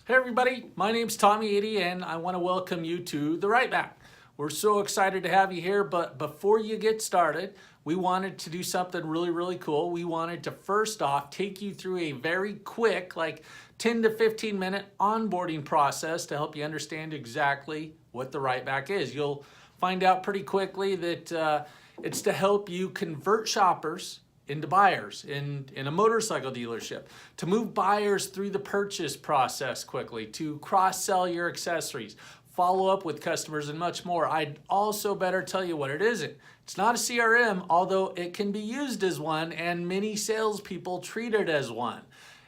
Hey everybody, my name's Tommy Ady and I want to welcome you to the Right Back. We're so excited to have you here, but before you get started, we wanted to do something really cool. We wanted to first off take you through a very quick, like 10 to 15 minute onboarding process to help you understand exactly what the Right Back is. You'll find out pretty quickly that it's to help you convert shoppers into buyers in a motorcycle dealership, to move buyers through the purchase process quickly, to cross-sell your accessories, follow up with customers, and much more. I'd also better tell you what it isn't. It's not a CRM, although it can be used as one, and many salespeople treat it as one.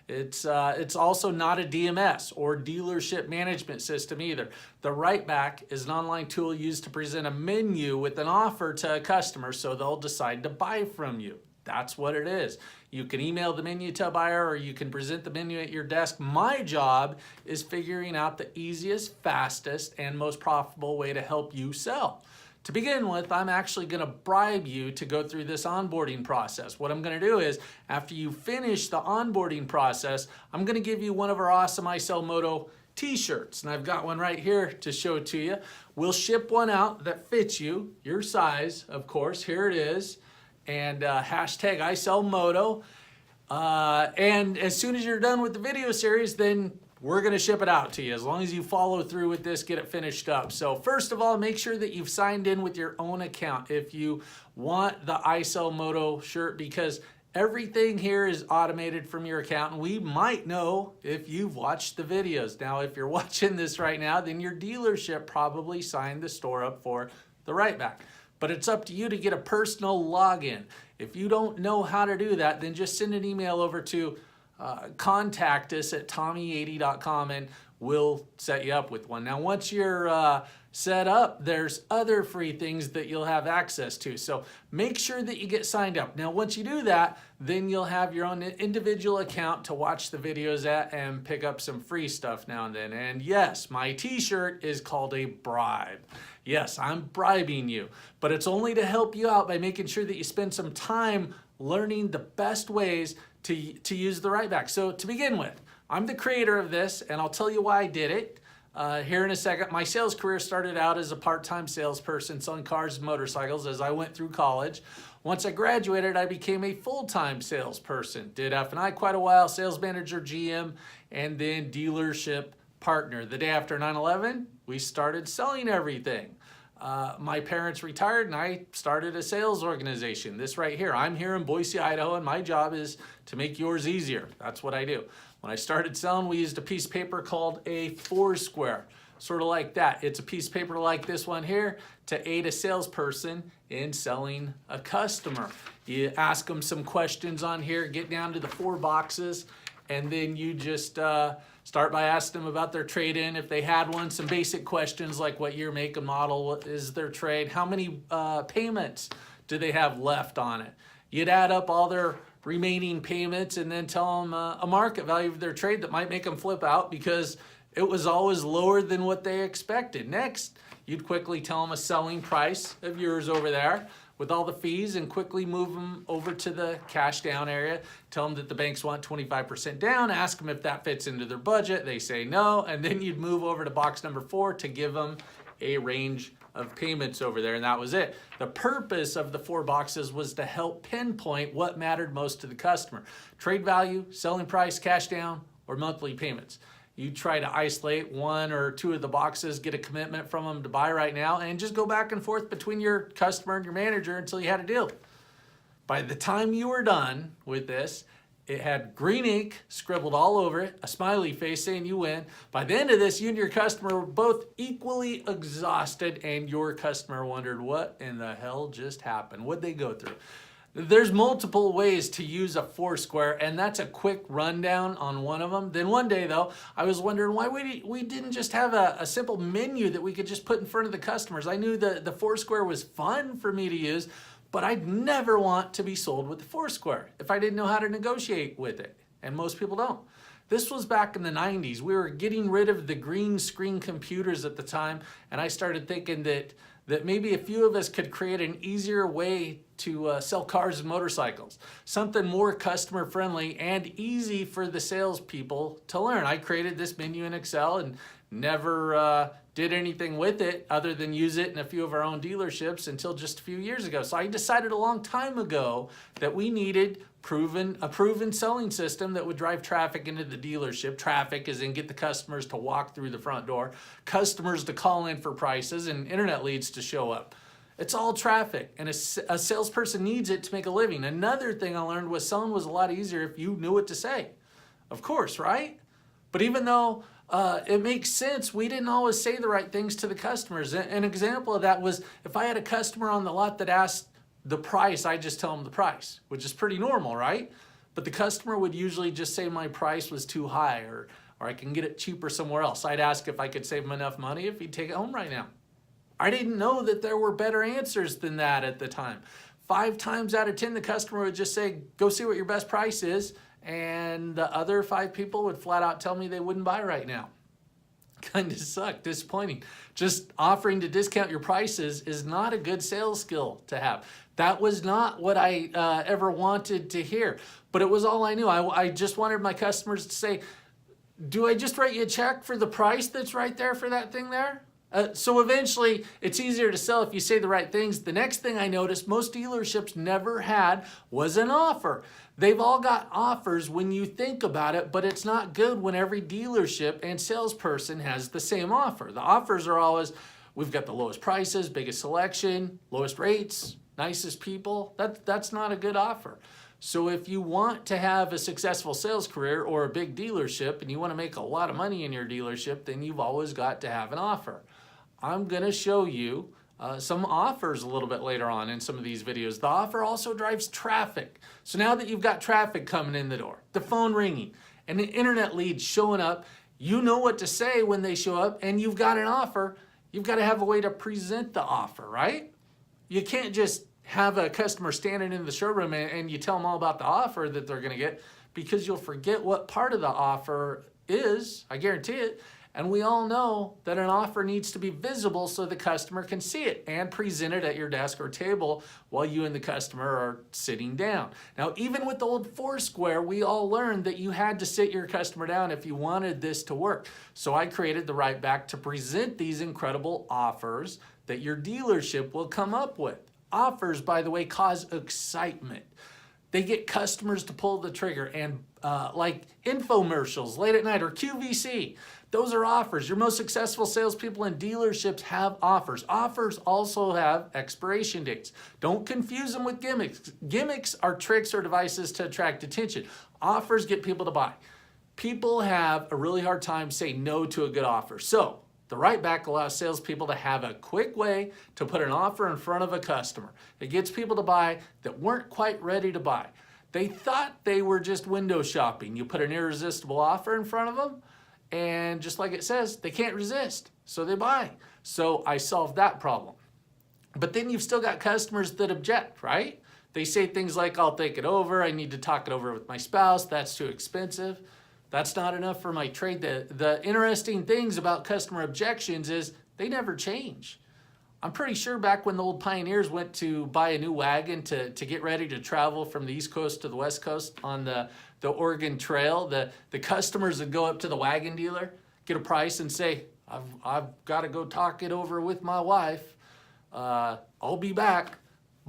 It's also not a DMS or dealership management system either. The Right Back is an online tool used to present a menu with an offer to a customer so they'll decide to buy from you. That's what it is. You can email the menu to a buyer or you can present the menu at your desk. My job is figuring out the easiest, fastest, and most profitable way to help you sell. To begin with, I'm actually going to bribe you to go through this onboarding process. What I'm going to do is, after you finish the onboarding process, I'm going to give you one of our awesome I Sell Moto t-shirts, and I've got one right here to show it to you. We'll ship one out that fits you, your size, of course. Here it is. And hashtag I Sell Moto. And as soon as you're done with the video series, then we're gonna ship it out to you. As long as you follow through with this, get it finished up. So first of all, make sure that you've signed in with your own account if you want the I Sell Moto shirt, because everything here is automated from your account, and we might know if you've watched the videos. Now, if you're watching this right now, then your dealership probably signed the store up for the Right Back. But it's up to you to get a personal login. If you don't know how to do that, then just send an email over to contact us at tommyady.com and we'll set you up with one. Now, once you're set up, there's other free things that you'll have access to. So make sure that you get signed up. Now, once you do that, then you'll have your own individual account to watch the videos at and pick up some free stuff now and then. And yes, my t-shirt is called a bribe. Yes, I'm bribing you, but it's only to help you out by making sure that you spend some time learning the best ways to use the Right Back. So to begin with, I'm the creator of this, and I'll tell you why I did it here in a second. My sales career started out as a part-time salesperson selling cars and motorcycles as I went through college. Once I graduated, I became a full-time salesperson. Did F&I quite a while, sales manager, GM, and then dealership partner. The day after 9/11, we started selling everything. My parents retired and I started a sales organization. This right here. I'm here in Boise, Idaho, and my job is to make yours easier. That's what I do. When I started selling, we used a piece of paper called a Foursquare, sort of like that. It's a piece of paper like this one here to aid a salesperson in selling a customer. You ask them some questions on here, get down to the 4 boxes, and then you just start by asking them about their trade-in, if they had one, some basic questions like what year, make, and model, what is their trade, how many payments do they have left on it. You'd add up all their remaining payments and then tell them a market value of their trade that might make them flip out because it was always lower than what they expected. Next, you'd quickly tell them a selling price of yours over there with all the fees and quickly move them over to the cash down area. Tell them that the banks want 25% down, ask them if that fits into their budget. They say no, and then you'd move over to box number 4 to give them a range of payments over there, and that was it. The purpose of the 4 boxes was to help pinpoint what mattered most to the customer. Trade value, selling price, cash down, or monthly payments. You try to isolate 1 or 2 of the boxes, get a commitment from them to buy right now, and just go back and forth between your customer and your manager until you had a deal. By the time you were done with this, it had green ink scribbled all over it, a smiley face saying you win. By the end of this, you and your customer were both equally exhausted, and your customer wondered what in the hell just happened. What'd they go through? There's multiple ways to use a Foursquare, and that's a quick rundown on one of them. Then one day, though, I was wondering why we didn't just have a simple menu that we could just put in front of the customers. I knew the Foursquare was fun for me to use, but I'd never want to be sold with the Foursquare if I didn't know how to negotiate with it, and most people don't. This was back in the 90s. We were getting rid of the green screen computers at the time, and I started thinking that maybe a few of us could create an easier way to sell cars and motorcycles, something more customer friendly and easy for the salespeople to learn. I created this menu in Excel and never did anything with it other than use it in a few of our own dealerships until just a few years ago. So I decided a long time ago that we needed a proven selling system that would drive traffic into the dealership. Traffic is in get the customers to walk through the front door, customers to call in for prices, and internet leads to show up. It's all traffic, and a salesperson needs it to make a living. Another thing I learned was selling was a lot easier if you knew what to say. Of course, right? But even though it makes sense, we didn't always say the right things to the customers. An example of that was if I had a customer on the lot that asked the price, I just tell them the price, which is pretty normal, right? But the customer would usually just say my price was too high, or I can get it cheaper somewhere else. I'd ask if I could save him enough money if he'd take it home right now. I didn't know that there were better answers than that at the time. 5 times out of 10, the customer would just say, go see what your best price is. And the other 5 people would flat out tell me they wouldn't buy right now. Kind of sucked, disappointing. Just offering to discount your prices is not a good sales skill to have. That was not what I ever wanted to hear, but it was all I knew. I just wanted my customers to say, do I just write you a check for the price that's right there for that thing there? So eventually, it's easier to sell if you say the right things. The next thing I noticed most dealerships never had was an offer. They've all got offers when you think about it, but it's not good when every dealership and salesperson has the same offer. The offers are always, we've got the lowest prices, biggest selection, lowest rates, nicest people. That's not a good offer. So if you want to have a successful sales career or a big dealership and you want to make a lot of money in your dealership, then you've always got to have an offer. I'm going to show you some offers a little bit later on in some of these videos. The offer also drives traffic. So now that you've got traffic coming in the door, the phone ringing, and the internet leads showing up, you know what to say when they show up, and you've got an offer, you've got to have a way to present the offer, right? You can't just have a customer standing in the showroom and you tell them all about the offer that they're going to get, because you'll forget what part of the offer is, I guarantee it. And we all know that an offer needs to be visible so the customer can see it and present it at your desk or table while you and the customer are sitting down. Now, even with the old Foursquare, we all learned that you had to sit your customer down if you wanted this to work. So I created the Right Back to present these incredible offers that your dealership will come up with. Offers, by the way, cause excitement. They get customers to pull the trigger, and like infomercials late at night or QVC, those are offers. Your most successful salespeople in dealerships have offers. Offers also have expiration dates. Don't confuse them with gimmicks. Gimmicks are tricks or devices to attract attention. Offers get people to buy. People have a really hard time saying no to a good offer. So the Right Back allows salespeople to have a quick way to put an offer in front of a customer. It gets people to buy that weren't quite ready to buy. They thought they were just window shopping. You put an irresistible offer in front of them, and just like it says, they can't resist, so they buy. So I solved that problem. But then you've still got customers that object, right? They say things like, I'll think it over, I need to talk it over with my spouse, that's too expensive. That's not enough for my trade. The interesting things about customer objections is they never change. I'm pretty sure back when the old pioneers went to buy a new wagon to get ready to travel from the East Coast to the West Coast on the Oregon Trail, the customers would go up to the wagon dealer, get a price and say, I've got to go talk it over with my wife. I'll be back.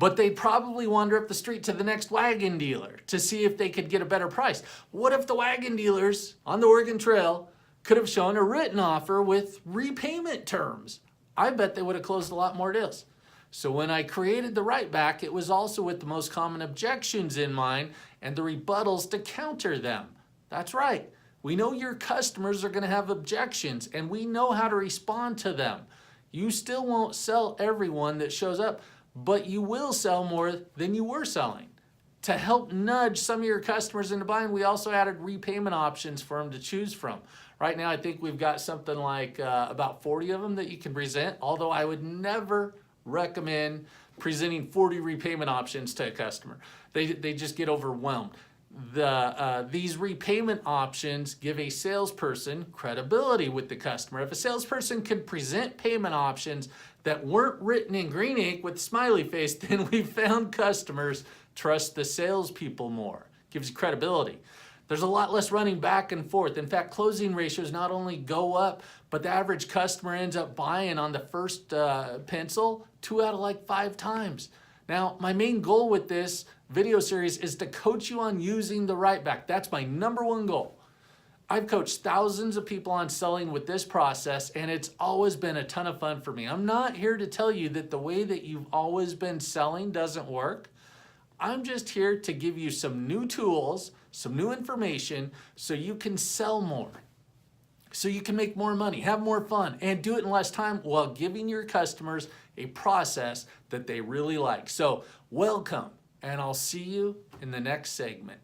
But they'd probably wander up the street to the next wagon dealer to see if they could get a better price. What if the wagon dealers on the Oregon Trail could have shown a written offer with repayment terms? I bet they would have closed a lot more deals. So when I created the Right Back, it was also with the most common objections in mind and the rebuttals to counter them. That's right. We know your customers are going to have objections, and we know how to respond to them. You still won't sell everyone that shows up, but you will sell more than you were selling. To help nudge some of your customers into buying, we also added repayment options for them to choose from. Right now, I think we've got something like about 40 of them that you can present, although I would never recommend presenting 40 repayment options to a customer. They just get overwhelmed. these repayment options give a salesperson credibility with the customer. If a salesperson can present payment options that weren't written in green ink with a smiley face, then we found customers trust the salespeople more. Gives you credibility. There's a lot less running back and forth. In fact, closing ratios not only go up, but the average customer ends up buying on the first pencil 2 out of like 5 times. Now, my main goal with this video series is to coach you on using the right back. That's my #1 goal. I've coached thousands of people on selling with this process, and it's always been a ton of fun for me. I'm not here to tell you that the way that you've always been selling doesn't work. I'm just here to give you some new tools, some new information, so you can sell more, so you can make more money, have more fun, and do it in less time while giving your customers a process that they really like. So welcome, and I'll see you in the next segment.